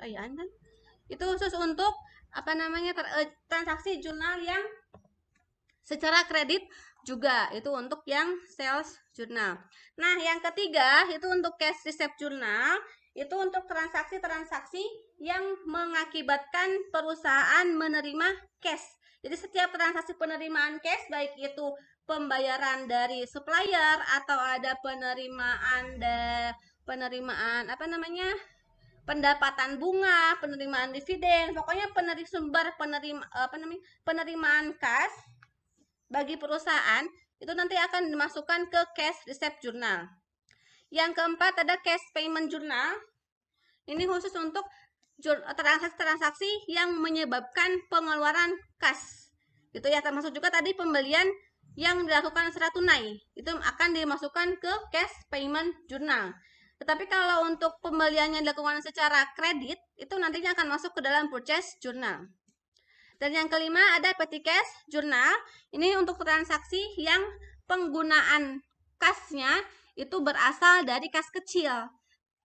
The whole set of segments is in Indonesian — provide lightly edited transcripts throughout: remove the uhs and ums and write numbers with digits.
percayaan kan. Itu khusus untuk apa namanya transaksi jurnal yang secara kredit juga, itu untuk yang sales jurnal. Nah, yang ketiga itu untuk cash receipt jurnal, itu untuk transaksi-transaksi yang mengakibatkan perusahaan menerima cash. Jadi setiap transaksi penerimaan cash, baik itu pembayaran dari supplier atau ada penerimaan apa namanya, pendapatan bunga, penerimaan dividen, pokoknya penerimaan kas bagi perusahaan itu nanti akan dimasukkan ke cash receipt journal. Yang keempat ada cash payment journal. Ini khusus untuk transaksi-transaksi yang menyebabkan pengeluaran kas. Itu ya, termasuk juga tadi pembelian yang dilakukan secara tunai. Itu akan dimasukkan ke cash payment journal. Tetapi kalau untuk pembelian yang dilakukan secara kredit, itu nantinya akan masuk ke dalam purchase journal. Dan yang kelima ada petty cash journal. Ini untuk transaksi yang penggunaan kasnya itu berasal dari kas kecil.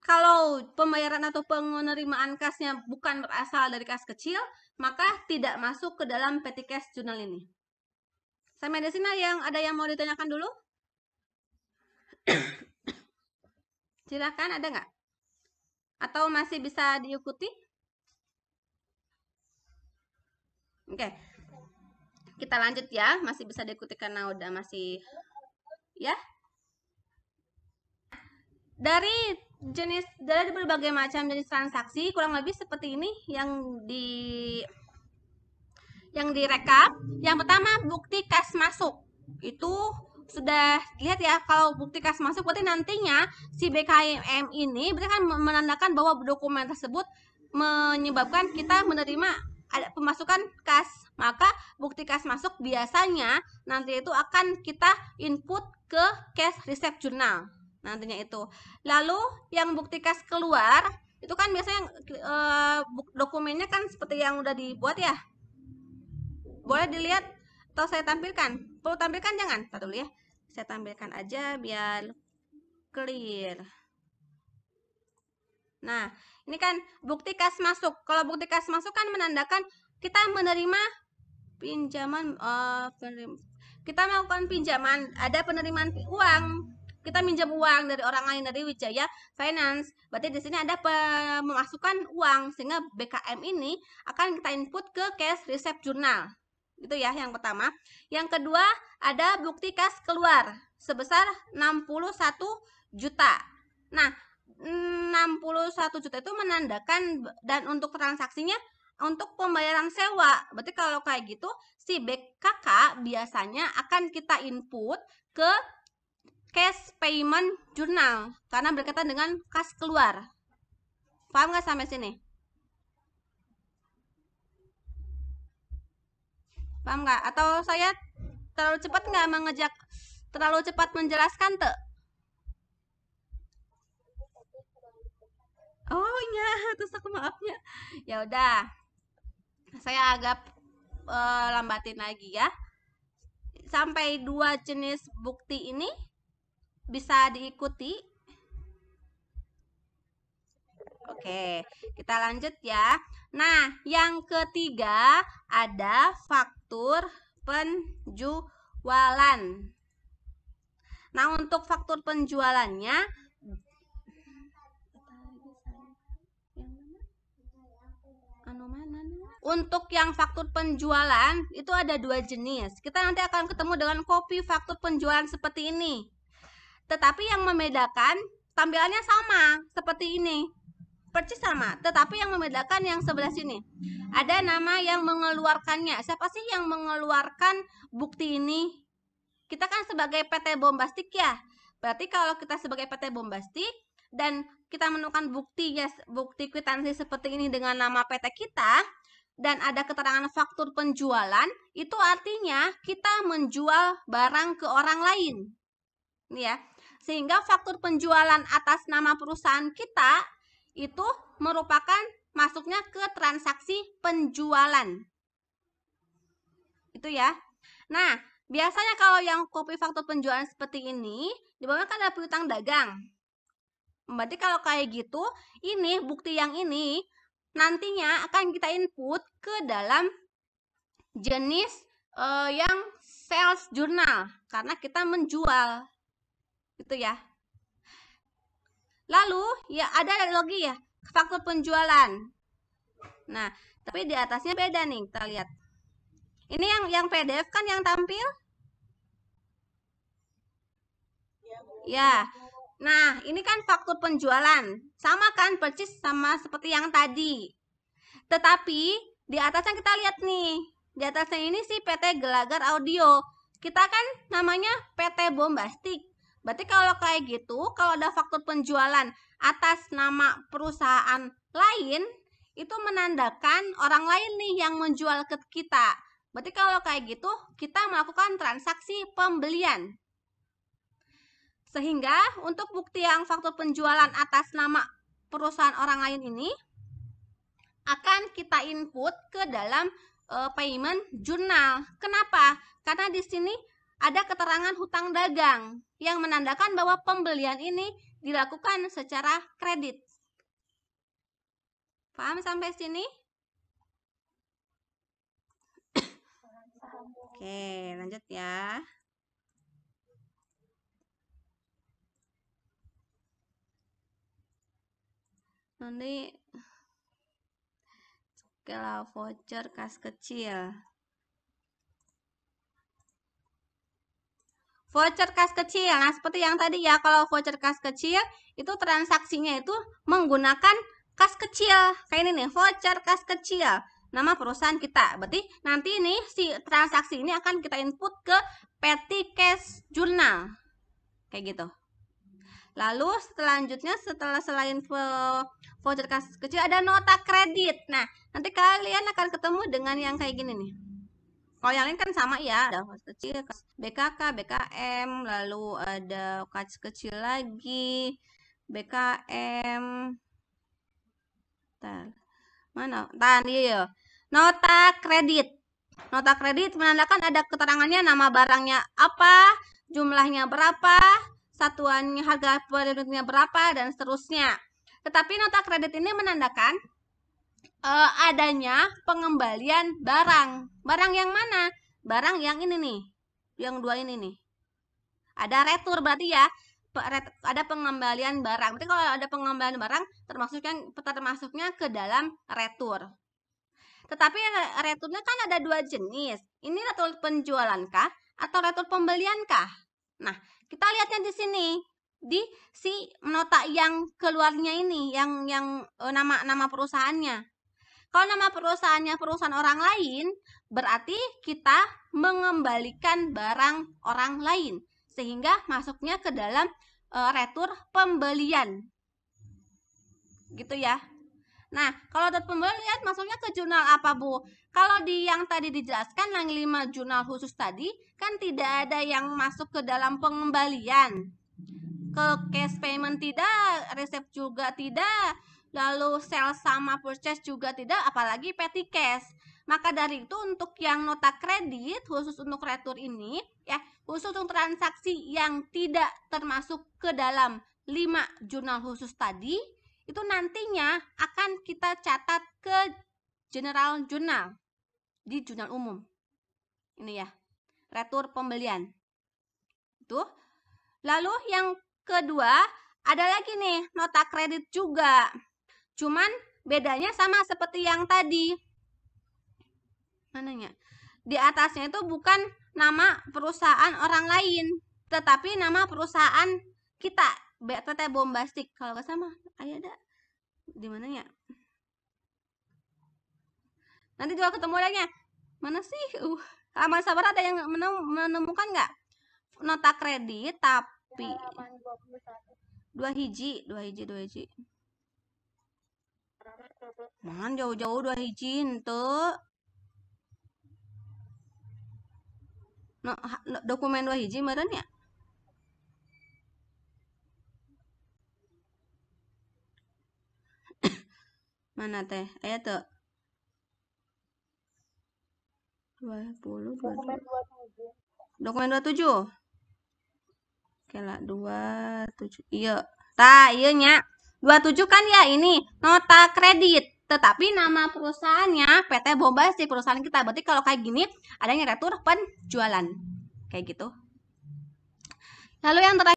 Kalau pembayaran atau penerimaan kasnya bukan berasal dari kas kecil, maka tidak masuk ke dalam petty cash journal ini. Sampai di sini ada yang mau ditanyakan dulu? Silakan, ada nggak? Atau masih bisa diikuti? Oke. Kita lanjut ya, masih bisa diikuti karena udah masih ya. Dari berbagai macam jenis transaksi kurang lebih seperti ini yang direkap. Yang pertama bukti kas masuk. Itu sudah lihat ya, kalau bukti kas masuk berarti nantinya si BKM ini berarti kan menandakan bahwa dokumen tersebut menyebabkan kita menerima ada pemasukan kas. Maka bukti kas masuk biasanya nanti itu akan kita input ke cash receipt journal nantinya itu. Lalu yang bukti kas keluar itu kan biasanya dokumennya kan seperti yang udah dibuat ya. Boleh dilihat atau saya tampilkan? Perlu tampilkan jangan? Tahu dulu ya. Saya tampilkan aja biar clear. Nah, ini kan bukti kas masuk. Kalau bukti kas masuk kan menandakan kita menerima pinjaman, kita melakukan pinjaman, ada penerimaan uang. Kita minjam uang dari orang lain, dari Wijaya Finance. Berarti di sini ada pemasukan uang, sehingga BKM ini akan kita input ke cash receipt journal. Itu ya yang pertama. Yang kedua ada bukti kas keluar sebesar 61 juta. Nah, 61 juta itu menandakan, dan untuk transaksinya untuk pembayaran sewa. Berarti kalau kayak gitu si BKK biasanya akan kita input ke cash payment journal karena berkaitan dengan kas keluar. Paham nggak sampai sini? Paham nggak? Atau saya terlalu cepat nggak terlalu cepat menjelaskan tuh? Oh iya, terus aku maafnya. Ya udah, saya agak lambatin lagi ya. Sampai 2 jenis bukti ini bisa diikuti. Oke, kita lanjut ya. Nah, yang ketiga ada faktur penjualan. Nah, untuk faktur penjualannya untuk yang faktur penjualan itu ada 2 jenis. Kita nanti akan ketemu dengan kopi faktur penjualan seperti ini. Tetapi yang membedakan tampilannya sama seperti ini. Persis sama, tetapi yang membedakan yang sebelah sini. Ada nama yang mengeluarkannya. Siapa sih yang mengeluarkan bukti ini? Kita kan sebagai PT Bombastik ya. Berarti kalau kita sebagai PT Bombastik dan kita menemukan bukti kwitansi seperti ini dengan nama PT kita dan ada keterangan faktur penjualan, itu artinya kita menjual barang ke orang lain. Ini ya. Sehingga faktur penjualan atas nama perusahaan kita itu merupakan masuknya ke transaksi penjualan. Itu ya. Nah, biasanya kalau yang kopi faktur penjualan seperti ini, di bawahnya kan ada piutang dagang. Berarti kalau kayak gitu, ini bukti yang ini nantinya akan kita input ke dalam jenis yang sales jurnal karena kita menjual gitu ya. Lalu ya ada lagi ya faktur penjualan. Nah, tapi di atasnya beda nih, kita lihat. Ini yang PDF kan yang tampil? Ya. Nah, ini kan faktur penjualan. Sama kan purchase sama seperti yang tadi. Tetapi di atasnya kita lihat nih. Di atasnya ini sih PT Gelagar Audio. Kita kan namanya PT Bombastic. Berarti kalau kayak gitu, kalau ada faktur penjualan atas nama perusahaan lain, itu menandakan orang lain nih yang menjual ke kita. Berarti kalau kayak gitu, kita melakukan transaksi pembelian. Sehingga untuk bukti yang faktur penjualan atas nama perusahaan orang lain ini akan kita input ke dalam payment journal. Kenapa? Karena di sini ada keterangan hutang dagang yang menandakan bahwa pembelian ini dilakukan secara kredit. Paham sampai sini? Oke, lanjut ya. Nanti kalau voucher kas kecil. Voucher kas kecil. Nah, seperti yang tadi ya, kalau voucher kas kecil itu transaksinya itu menggunakan kas kecil. Kayak ini nih, voucher kas kecil. Nama perusahaan kita. Berarti nanti ini si transaksi ini akan kita input ke petty cash journal. Kayak gitu. Lalu selanjutnya setelah selain voucher kas kecil ada nota kredit. Nah, nanti kalian akan ketemu dengan yang kayak gini nih. Kalau yang lain kan sama ya, ada kas kecil, BKK, BKM, lalu ada kas kecil lagi, BKM. Mana? Tadi ya. Nota kredit. Nota kredit menandakan ada keterangannya nama barangnya apa, jumlahnya berapa, satuannya harga produknya berapa, dan seterusnya. Tetapi nota kredit ini menandakan adanya pengembalian barang. Barang yang mana? Barang yang ini nih. Yang dua ini nih. Ada retur berarti ya. Ada pengembalian barang. Berarti kalau ada pengembalian barang termasuknya ke dalam retur. Tetapi returnya kan ada dua jenis. Ini retur penjualan kah atau retur pembelian kah? Nah, kita lihatnya di sini. Di si nota yang keluarnya ini, yang nama perusahaannya. Kalau nama perusahaannya perusahaan orang lain, berarti kita mengembalikan barang orang lain. Sehingga masuknya ke dalam retur pembelian. Gitu ya. Nah, kalau retur pembelian masuknya ke jurnal apa, Bu? Kalau di yang tadi dijelaskan, yang 5 jurnal khusus tadi, kan tidak ada yang masuk ke dalam pengembalian. Ke cash payment tidak, resep juga tidak, lalu sales sama purchase juga tidak, apalagi petty cash. Maka dari itu untuk yang nota kredit khusus untuk retur ini ya, khusus untuk transaksi yang tidak termasuk ke dalam 5 jurnal khusus tadi, itu nantinya akan kita catat ke general journal di jurnal umum. Ini ya, retur pembelian. Itu. Lalu yang kedua, ada lagi nih, nota kredit juga. Cuman bedanya sama seperti yang tadi. Mananya? Di atasnya itu bukan nama perusahaan orang lain, tetapi nama perusahaan kita, PT Bombastic. Kalau nggak sama, ayo ada di mananya? Nanti juga ketemu lagi. Mana sih? Halaman sabar ada yang menemukan nggak? Nota kredit tapi 2 hiji. Mangan jauh-jauh 2 hiji henteu. No, dokumen 2 hiji meureun ya? Mana teh? Aya teu? 20, 27. Dokumen 27. Oke lah, 27. Iya. Tah, iya nya. 27 kan ya ini nota kredit. tetapi nama perusahaannya PT Bombasi, perusahaan kita. Berarti kalau kayak gini adanya retur penjualan. Kayak gitu. Lalu yang terakhir